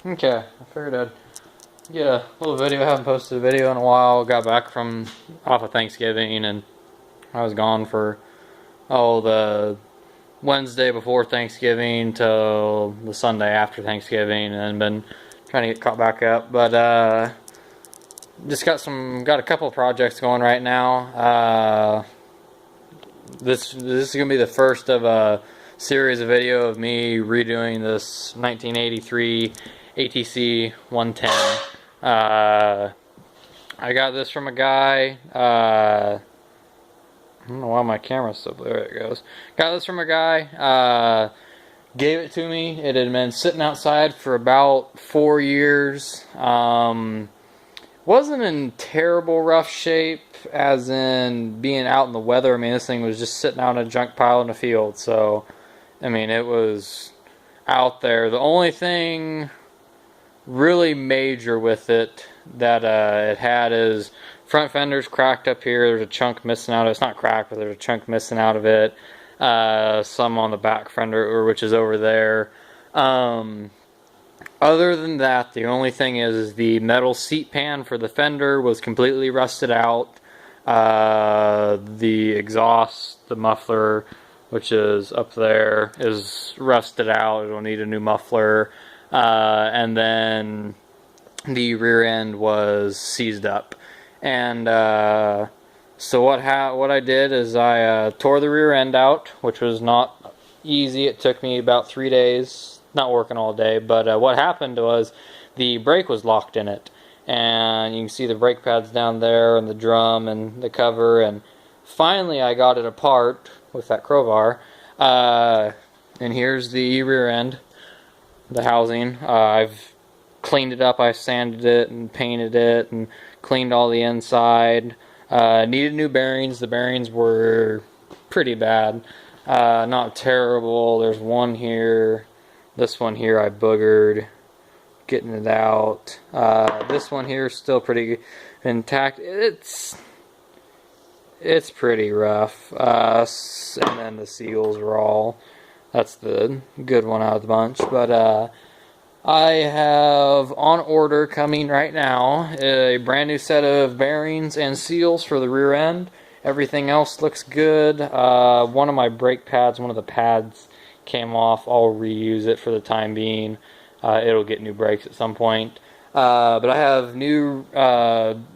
Okay, I figured I'd get a little video. I haven't posted a video in a while. Got back from off of Thanksgiving, and I was gone for the Wednesday before Thanksgiving till the Sunday after Thanksgiving, and been trying to get caught back up. But just got a couple of projects going right now. This is gonna be the first of a series of video of me redoing this 1983 ATC 110. I got this from a guy. I don't know why my camera's so blue. There it goes. Got this from a guy. Gave it to me. It had been sitting outside for about 4 years. Wasn't in terrible rough shape, as in being out in the weather. I mean, this thing was just sitting out in a junk pile in the field. So, I mean, it was out there. The only thing really major with it that it had is front fender's cracked up here. There's a chunk missing out of it. It's not cracked, but there's a chunk missing out of it. Some on the back fender, which is over there. Other than that, the only thing is the metal seat pan for the fender was completely rusted out. The exhaust, the muffler, which is up there, is rusted out. It'll need a new muffler. And then the rear end was seized up. And so what I did is I tore the rear end out, which was not easy. It took me about 3 days. Not working all day, but what happened was the brake was locked in it, and you can see the brake pads down there and the drum and the cover, and finally I got it apart with that crowbar, and here's the rear end, the housing. I've cleaned it up. I sanded it and painted it and cleaned all the inside. Needed new bearings. The bearings were pretty bad, not terrible. There's one here. This one here I boogered, getting it out. This one here is still pretty intact. It's pretty rough. And then the seals are all. That's the good one out of the bunch. But I have on order coming right now a brand new set of bearings and seals for the rear end. Everything else looks good. One of my brake pads, one of the pads, came off. I'll reuse it for the time being. It'll get new brakes at some point. But I have new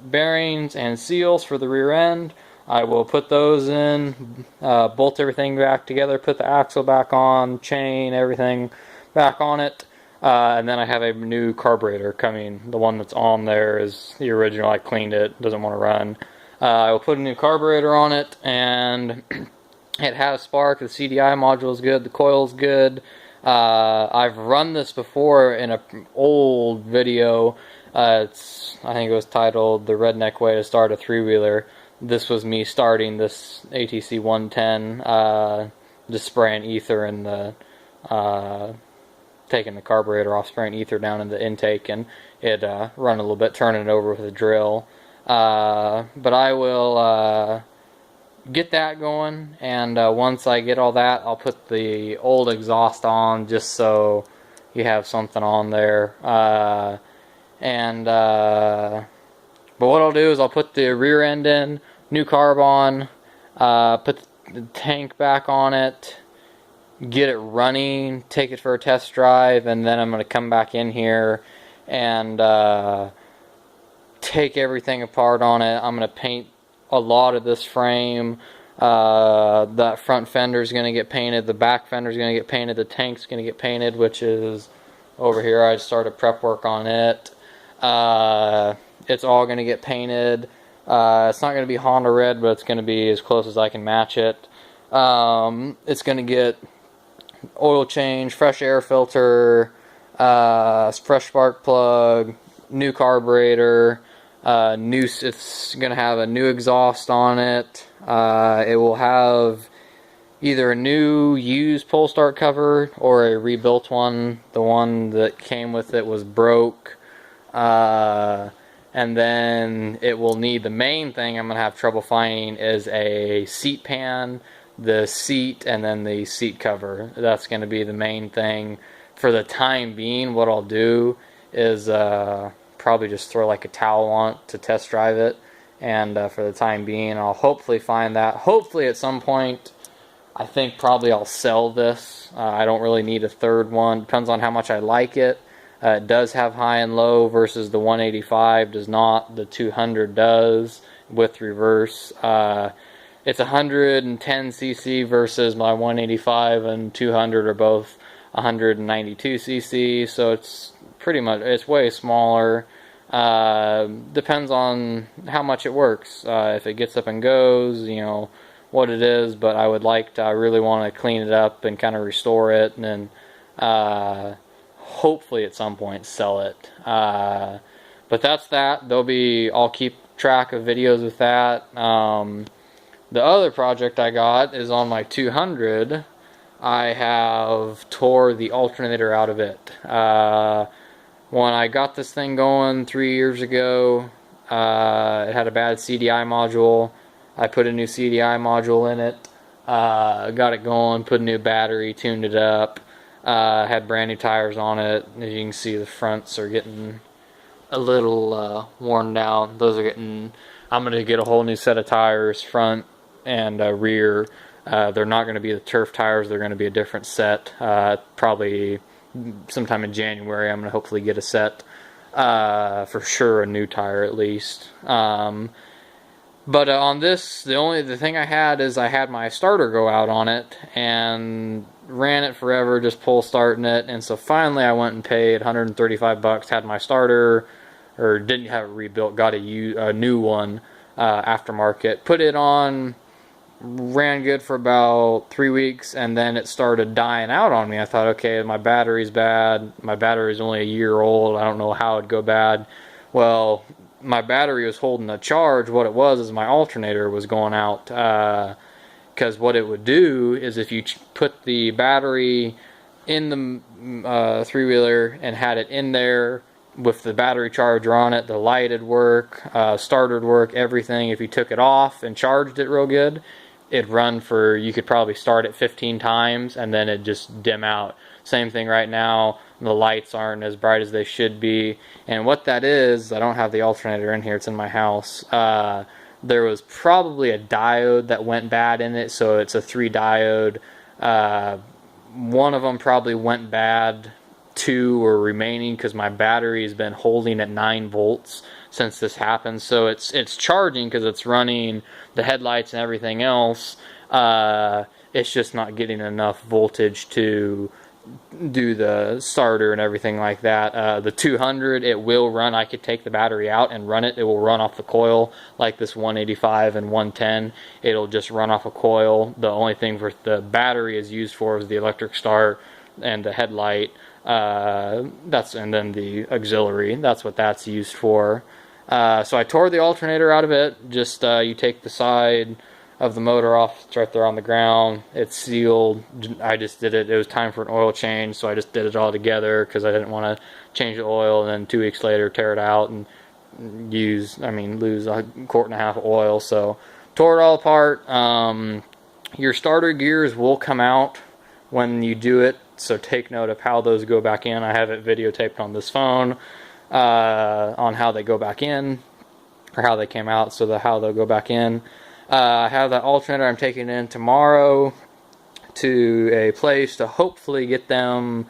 bearings and seals for the rear end. I will put those in, bolt everything back together, put the axle back on, chain, everything back on it. And then I have a new carburetor coming. The one that's on there is the original. I cleaned it. Doesn't want to run. I will put a new carburetor on it, and it had a spark. The CDI module is good. The coil is good. I've run this before in an old video. I think it was titled "The Redneck Way to Start a Three-Wheeler." This was me starting this ATC 110, just spraying ether in the, taking the carburetor off, spraying ether down in the intake, and it run a little bit, turning it over with a drill. But I will get that going, and once I get all that, I'll put the old exhaust on, just so you have something on there. But what I'll do is I'll put the rear end in, new carb on, put the tank back on it, get it running, take it for a test drive, and then I'm going to come back in here and take everything apart on it. I'm going to paint a lot of this frame. That front fender is going to get painted, the back fender is going to get painted, the tank's going to get painted, which is over here. I started prep work on it. It's all going to get painted. It's not going to be Honda red, but it's going to be as close as I can match it. It's going to get oil change, fresh air filter, fresh spark plug, new carburetor. It's going to have a new exhaust on it. It will have either a new used pull start cover or a rebuilt one. The one that came with it was broke. And then it will need, the main thing I'm going to have trouble finding is a seat pan, the seat, and then the seat cover. That's going to be the main thing for the time being, what I'll do is probably just throw like a towel on it to test drive it. And for the time being, I'll hopefully find that. Hopefully at some point, I think probably I'll sell this. I don't really need a third one. Depends on how much I like it. It does have high and low versus the 185 does not. The 200 does with reverse. It's 110cc versus my 185 and 200 are both 192cc. So it's pretty much, it's way smaller. Depends on how much it works. If it gets up and goes, you know, what it is. But I would like to, I really want to clean it up and kind of restore it. And then hopefully at some point sell it. But that's that. I'll keep track of videos with that. The other project I got is on my 200. I have tore the alternator out of it. When I got this thing going 3 years ago, it had a bad CDI module. I put a new CDI module in it, got it going, put a new battery, tuned it up, had brand new tires on it. As you can see, the fronts are getting a little worn down. Those are getting, I'm going to get a whole new set of tires, front and rear. They're not going to be the turf tires, they're going to be a different set. Probably sometime in January I'm going to hopefully get a set, for sure a new tire at least. But on this, the thing I had is I had my starter go out on it and ran it forever, just pull starting it. And so finally I went and paid 135 bucks, had my starter, or didn't have it rebuilt, got a new one, aftermarket, put it on, ran good for about 3 weeks, and then it started dying out on me. I thought, okay, my battery's bad. My battery's only a year old. I don't know how it'd go bad. Well, my battery was holding a charge. What it was is my alternator was going out. Because what it would do is if you put the battery in the three-wheeler and had it in there with the battery charger on it, the light would work, starter would work, everything. If you took it off and charged it real good, it'd run for, you could probably start it 15 times and then it'd just dim out. Same thing right now, the lights aren't as bright as they should be. And what that is, I don't have the alternator in here, it's in my house. There was probably a diode that went bad in it, so it's a 3 diode. One of them probably went bad, 2 were remaining because my battery has been holding at 9 volts since this happened. So it's charging because it's running the headlights and everything else. It's just not getting enough voltage to do the starter and everything like that. The 200, it will run. I could take the battery out and run it. It will run off the coil like this 185 and 110. It'll just run off a coil. The only thing for the battery is used for is the electric start and the headlight. And then the auxiliary. That's what that's used for. So I tore the alternator out of it. Just you take the side of the motor off, it's right there on the ground, it's sealed. I just did it, it was time for an oil change, so I just did it all together because I didn't want to change the oil and then 2 weeks later tear it out and lose a quart and a half of oil. So tore it all apart. Your starter gears will come out when you do it, so take note of how those go back in. I have it videotaped on this phone, on how they go back in, or how they came out, so how they'll go back in. I have that alternator I'm taking in tomorrow to a place to hopefully get them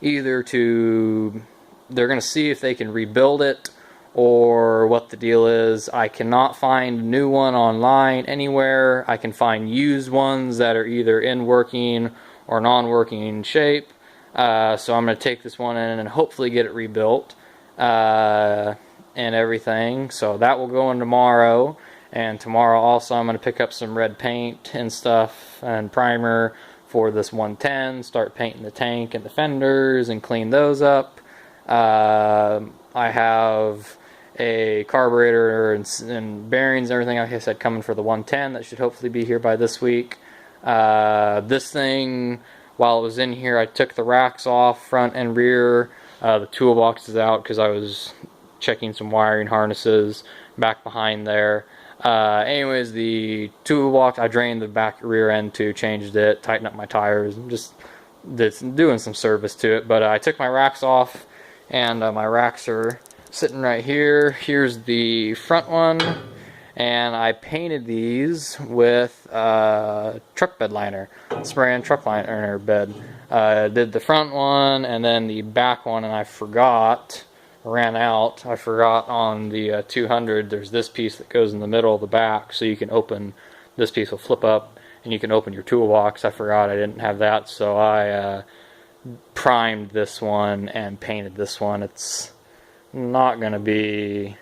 either to, they're going to see if they can rebuild it or what the deal is. I cannot find a new one online anywhere. I can find used ones that are either in working or non-working shape. So I'm going to take this one in and hopefully get it rebuilt and everything. So that will go in tomorrow. And tomorrow also I'm going to pick up some red paint and stuff and primer for this 110, start painting the tank and the fenders and clean those up. I have a carburetor and bearings and everything, like I said, coming for the 110 that should hopefully be here by this week. This thing, while it was in here, I took the racks off, front and rear. The toolbox is out because I was checking some wiring harnesses back behind there. Anyways, the toolbox, I drained the back rear end too, changed it, tightened up my tires, just that's doing some service to it. But I took my racks off, and my racks are sitting right here. Here's the front one, and I painted these with truck bed liner, spray-in truck liner bed. Did the front one and then the back one, and I forgot on the 200 there's this piece that goes in the middle of the back, so you can open, this piece will flip up and you can open your toolbox. I forgot I didn't have that, so I primed this one and painted this one. It's not going to be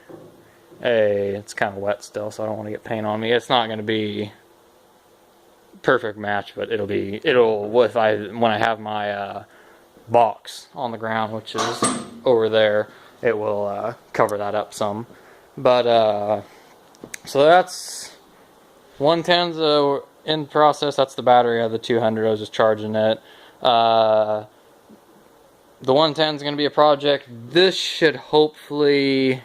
it's kind of wet still, so I don't want to get paint on me. It's not going to be perfect match, but when I have my box on the ground, which is over there, it will cover that up some. But so that's 110's in process. That's the battery of the 200. I was just charging it. The 110 is going to be a project. This should hopefully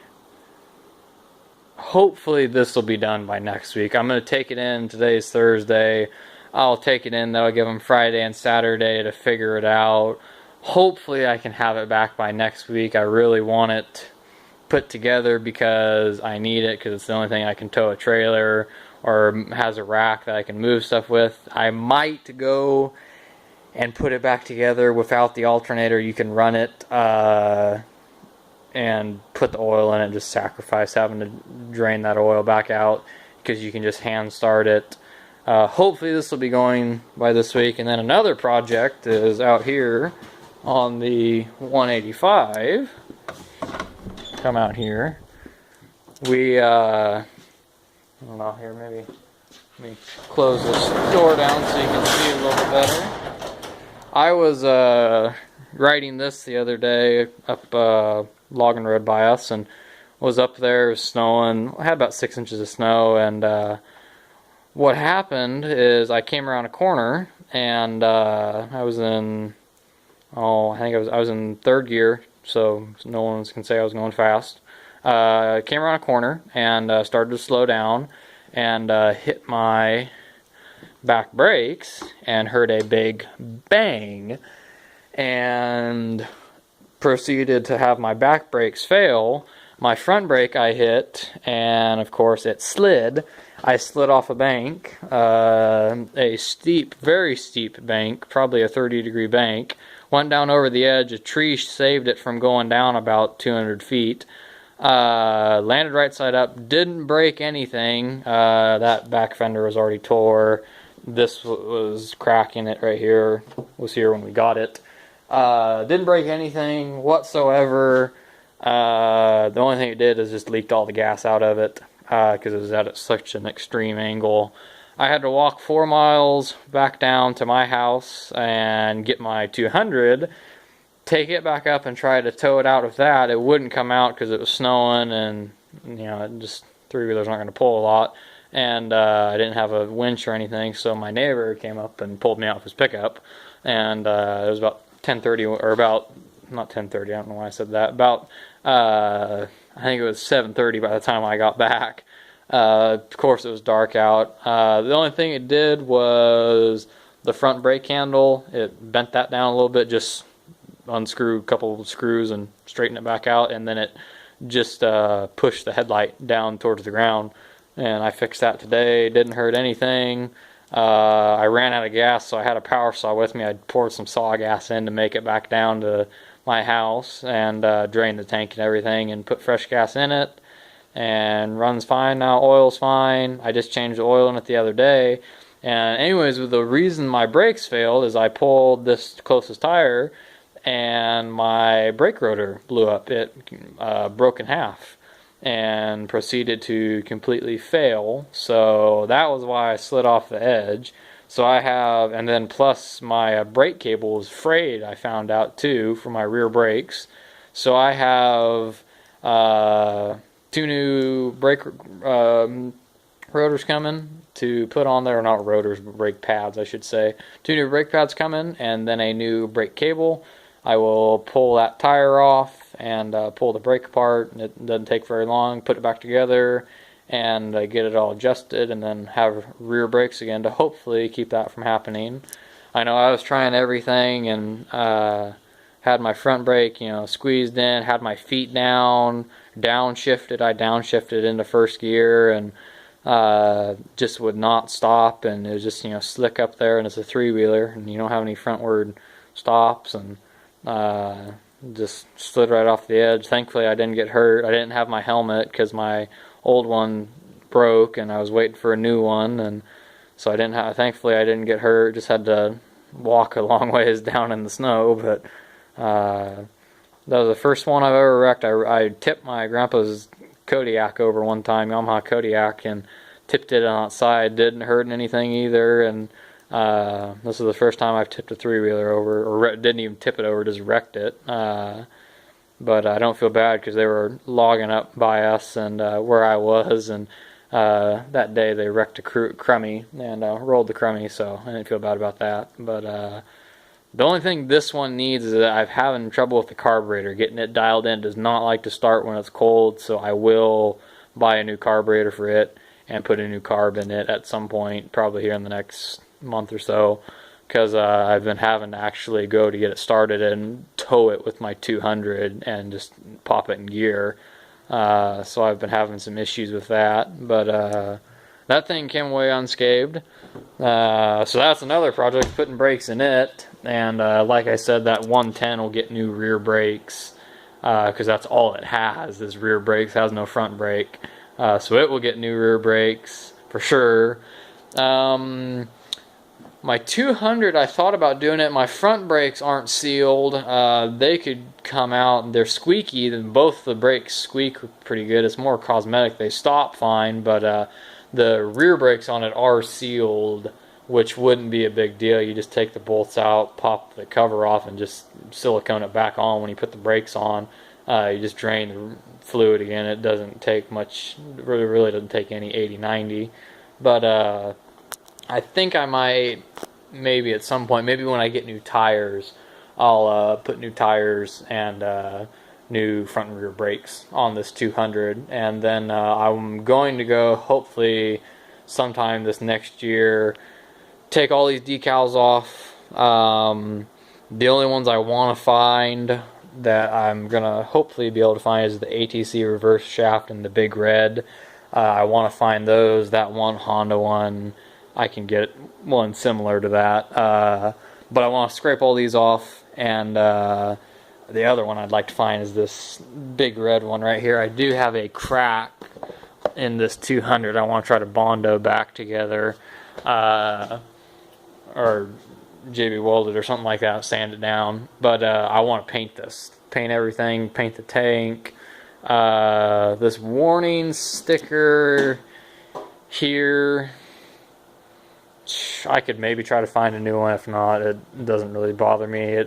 this will be done by next week. I'm going to take it in. Today's Thursday. I'll take it in. That'll give them Friday and Saturday to figure it out. Hopefully I can have it back by next week. I really want it put together because I need it, because it's the only thing I can tow a trailer or has a rack that I can move stuff with. I might go and put it back together without the alternator. You can run it and put the oil in it, just sacrifice having to drain that oil back out, because you can just hand start it. Hopefully this will be going by this week. And then another project is out here on the 185. Come out here. We I don't know, here maybe let me close this door down so you can see a little bit better. I was riding this the other day up Logging Road by us, and was up there, it was snowing. I had about 6 inches of snow, and what happened is I came around a corner, and I was in I was in third gear, so no one can say I was going fast. Came around a corner and started to slow down, and hit my back brakes and heard a big bang, and proceeded to have my back brakes fail. My front brake I hit, and of course it slid. I slid off a bank, a steep, very steep bank, probably a 30-degree bank. Went down over the edge. A tree saved it from going down about 200 feet. Landed right side up. Didn't break anything. That back fender was already tore. This was cracking it right here. Was here when we got it. Didn't break anything whatsoever. The only thing it did is just leaked all the gas out of it, because it was at such an extreme angle. I had to walk 4 miles back down to my house and get my 200, take it back up and try to tow it out with that. It wouldn't come out because it was snowing, and just three-wheelers aren't going to pull a lot. And I didn't have a winch or anything, so my neighbor came up and pulled me out with his pickup. And it was about 10:30, or about, not 10:30, I don't know why I said that, about I think it was 7:30 by the time I got back. Of course it was dark out. The only thing it did was the front brake handle. It bent that down a little bit, just unscrew a couple of screws and straighten it back out, and then it just pushed the headlight down towards the ground. And I fixed that today. Didn't hurt anything. I ran out of gas, so I had a power saw with me. I poured some saw gas in to make it back down to my house, and drained the tank and everything, and put fresh gas in it, and runs fine now. Oil's fine. I just changed the oil in it the other day. And anyways, the reason my brakes failed is I pulled this closest tire, and my brake rotor blew up. It broke in half and proceeded to completely fail. So that was why I slid off the edge. So I have, and then plus my brake cable was frayed, I found out too, for my rear brakes. So I have 2 new brake rotors coming to put on there, or not rotors, but brake pads I should say. 2 new brake pads coming, and then a new brake cable. I will pull that tire off and pull the brake apart. It doesn't take very long. Put it back together and get it all adjusted, and then have rear brakes again to hopefully keep that from happening. I know I was trying everything, and had my front brake, you know, squeezed in, had my feet down, downshifted. I downshifted into first gear, and just would not stop, and it was just, you know, slick up there, and it's a three-wheeler, and you don't have any frontward stops, and just slid right off the edge. Thankfully, I didn't get hurt. I didn't have my helmet because my old one broke, and I was waiting for a new one, and so I didn't have. Thankfully, I didn't get hurt. Just had to walk a long ways down in the snow, but that was the first one I've ever wrecked. I tipped my grandpa's Kodiak over one time, Yamaha Kodiak, and tipped it outside. Didn't hurt anything either, and this is the first time I've tipped a three-wheeler over, or didn't even tip it over, just wrecked it. But I don't feel bad because they were logging up by us and where I was, and that day they wrecked a crummy and rolled the crummy, so I didn't feel bad about that. But the only thing this one needs is that I'm having trouble with the carburetor. Getting it dialed in. It does not like to start when it's cold, so I will buy a new carburetor for it and put a new carb in it at some point, probably here in the next month or so, because I've been having to actually go to get it started and tow it with my 200 and just pop it in gear. So I've been having some issues with that, but that thing came away unscathed. So that's another project, putting brakes in it. And like I said, that 110 will get new rear brakes, because that's all it has is rear brakes. It has no front brake. So it will get new rear brakes for sure. My 200, I thought about doing it. My front brakes aren't sealed. They could come out. They're squeaky. Then both the brakes squeak pretty good. It's more cosmetic. They stop fine, but the rear brakes on it are sealed, which wouldn't be a big deal. You just take the bolts out, pop the cover off, and just silicone it back on when you put the brakes on. You just drain the fluid again. It doesn't take much. Really doesn't take any 80-90. But I think I might, maybe at some point, maybe when I get new tires, I'll put new tires and new front and rear brakes on this 200, and then I'm going to go, hopefully sometime this next year, take all these decals off. The only ones I want to find that I'm gonna hopefully be able to find is the ATC reverse shaft and the big red. I want to find those. That one Honda one, I can get one similar to that, but I want to scrape all these off, and the other one I'd like to find is this big red one right here. I do have a crack in this 200. I want to try to Bondo back together, or JB weld it or something like that, sand it down, but I want to paint this, paint everything, paint the tank. This warning sticker here, I could maybe try to find a new one. If not, it doesn't really bother me.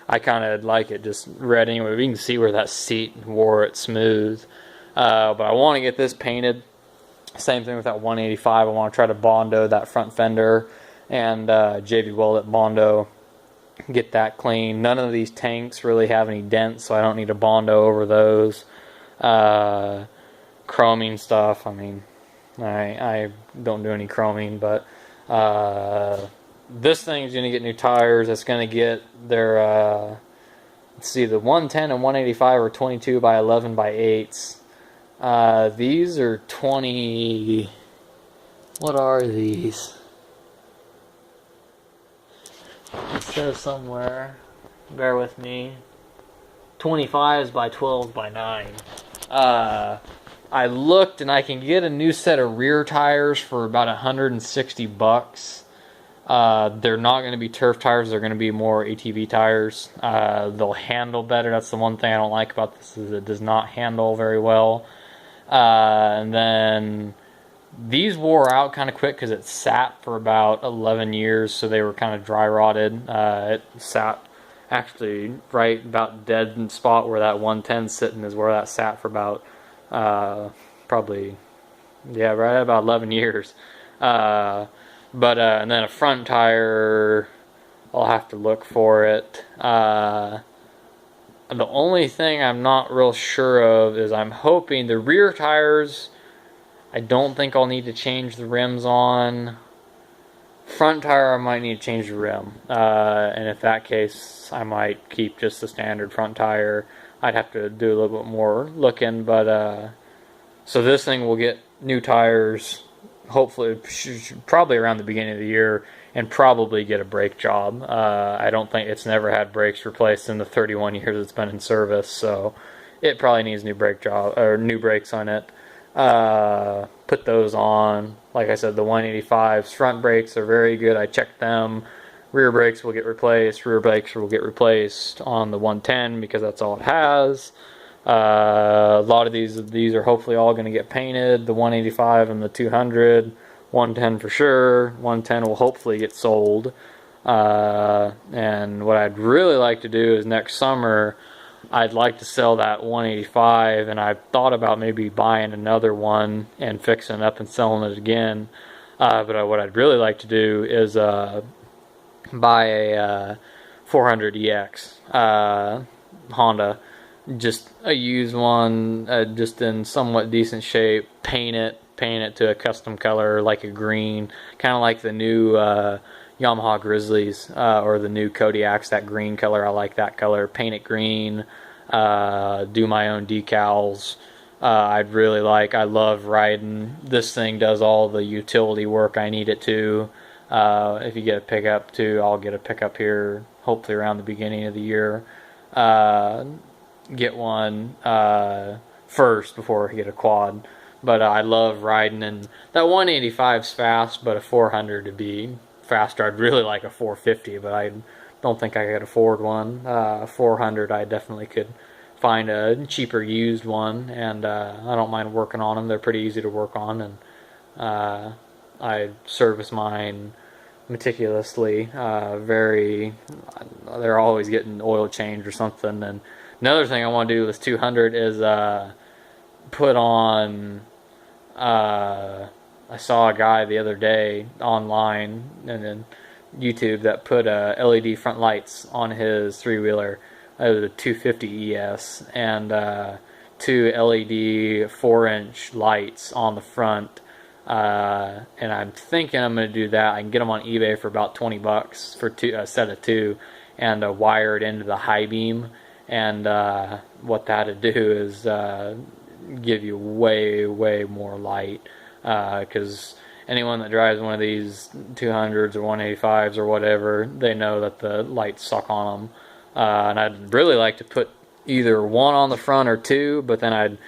I kind of like it just red anyway. We can see where that seat wore it smooth. But I want to get this painted. Same thing with that 185. I want to try to Bondo that front fender and JB weld it Bondo. Get that clean. None of these tanks really have any dents, so I don't need to Bondo over those. Chroming stuff, I mean, I don't do any chroming, but this thing's going to get new tires. It's going to get their, let's see, the 110 and 185 are 22 by 11 by 8s. These are 20, what are these? It says somewhere, bear with me, 25s by 12 by 9. I looked, and I can get a new set of rear tires for about $160. They're not going to be turf tires. They're going to be more ATV tires. They'll handle better. That's the one thing I don't like about this, is it does not handle very well. And then these wore out kind of quick because it sat for about 11 years, so they were kind of dry rotted. It sat actually right about dead spot where that 110 sitting is where that sat for about probably, yeah, right about 11 years. And then a front tire, I'll have to look for it. The only thing I'm not real sure of is I'm hoping the rear tires, I don't think I'll need to change the rims on. Front tire, I might need to change the rim. And if that case, I might keep just the standard front tire. I'd have to do a little bit more looking, but so this thing will get new tires, hopefully, probably around the beginning of the year, and probably get a brake job. I don't think it's never had brakes replaced in the 31 years it's been in service, so it probably needs new brake job or new brakes on it. Put those on. Like I said, the 185's front brakes are very good. I checked them. Rear brakes will get replaced. Rear brakes will get replaced on the 110 because that's all it has. A lot of these are hopefully all going to get painted. The 185 and the 200, 110 for sure. 110 will hopefully get sold. And what I'd really like to do is next summer, I'd like to sell that 185, and I've thought about maybe buying another one and fixing it up and selling it again. But what I'd really like to do is buy a 400EX Honda, just a used one, just in somewhat decent shape. Paint it to a custom color, like a green, kind of like the new Yamaha Grizzlies or the new Kodiaks, that green color. I like that color. Paint it green. Do my own decals. I love riding. This thing does all the utility work I need it to. If you get a pickup too, I'll get a pickup here hopefully around the beginning of the year. Get one first before I get a quad. But I love riding, and that 185's fast, but a 400 to be faster. I'd really like a 450, but I don't think I could afford one. 400, I definitely could find a cheaper used one, and I don't mind working on them. They're pretty easy to work on, and I service mine meticulously. They're always getting oil changed or something. And another thing I want to do with this 200 is put on. I saw a guy the other day online and then YouTube that put LED front lights on his three-wheeler. It was a 250 ES and two LED 4-inch lights on the front. And I'm thinking I'm going to do that. I can get them on eBay for about $20 for a set of two, and wire it into the high beam. And what that'd do is give you way more light, because anyone that drives one of these 200s or 185s or whatever, they know that the lights suck on them. And I'd really like to put either one on the front or two, but then I'd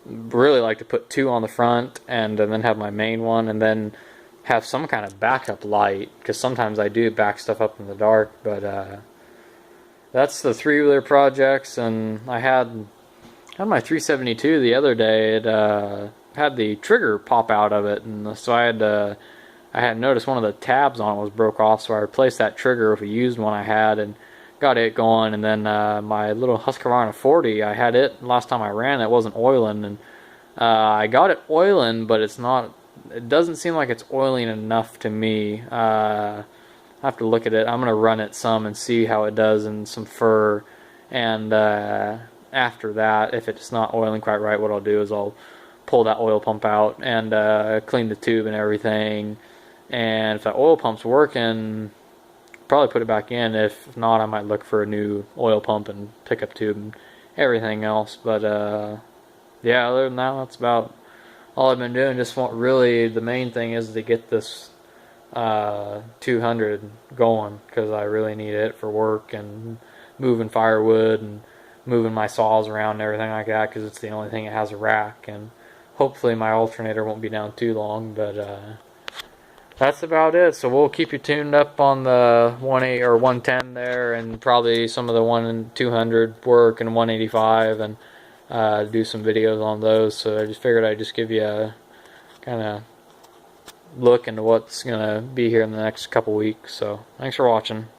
really like to put two on the front and then have my main one, and then have some kind of backup light, because sometimes I do back stuff up in the dark. But that's the three-wheeler projects. And I had my 372 the other day. It had the trigger pop out of it, and so I had noticed one of the tabs on it was broke off, so I replaced that trigger with a used one I had and got it going. And then my little Husqvarna 40, I had it last time I ran it, wasn't oiling, and I got it oiling, but it doesn't seem like it's oiling enough to me. I have to look at it. I'm going to run it some and see how it does in some fur, and after that, if it's not oiling quite right, what I'll do is I'll pull that oil pump out and clean the tube and everything. And if that oil pump's working, probably put it back in. If not, I might look for a new oil pump and pickup tube and everything else. But yeah, other than that, that's about all I've been doing. Really, the main thing is to get this 200 going, because I really need it for work and moving firewood and moving my saws around and everything like that, because it's the only thing that has a rack. And hopefully my alternator won't be down too long. But that's about it. So we'll keep you tuned up on the 180 or 110 there, and probably some of the 200 work and 185, and do some videos on those. So I just figured I'd just give you a kind of look into what's going to be here in the next couple weeks. So thanks for watching.